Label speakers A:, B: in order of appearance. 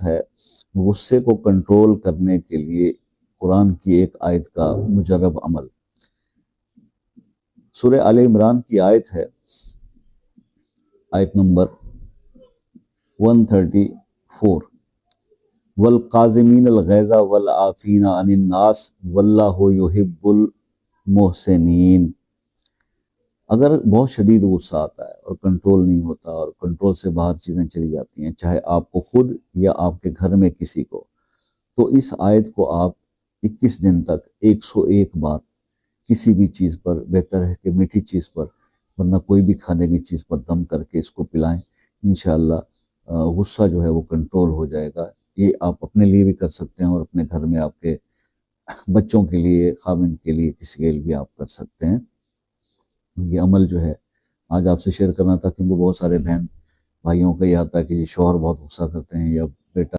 A: ہے غصے کو کنٹرول کرنے کے لیے قرآن کی ایک آیت کا مجرب عمل۔ سورہ آل عمران کی آیت ہے، آیت نمبر 134، والقاظمین الغیظ والعافین عن الناس واللہ یحب المحسنین۔ اگر بہت شدید غصہ آتا ہے اور کنٹرول نہیں ہوتا اور کنٹرول سے باہر چیزیں چلی جاتی ہیں، چاہے آپ کو خود یا آپ کے گھر میں کسی کو، تو اس آیت کو آپ 21 دن تک 101 بار کسی بھی چیز پر، بہتر ہے کہ میٹھی چیز پر، ورنہ کوئی بھی کھانے کی چیز پر دم کر کے اس کو پلائیں، انشاءاللہ غصہ جو ہے وہ کنٹرول ہو جائے گا۔ یہ آپ اپنے لیے بھی کر سکتے ہیں اور اپنے گھر میں آپ کے بچوں کے لیے، خاوند کے لیے، کسی کے لیے بھی آپ کر سکتے ہیں۔ یہ عمل جو ہے آج آپ سے شیئر کرنا تھا، کیونکہ بہت سارے بہن بھائیوں کا یہ آتا ہے کہ شوہر بہت غصہ کرتے ہیں یا بیٹا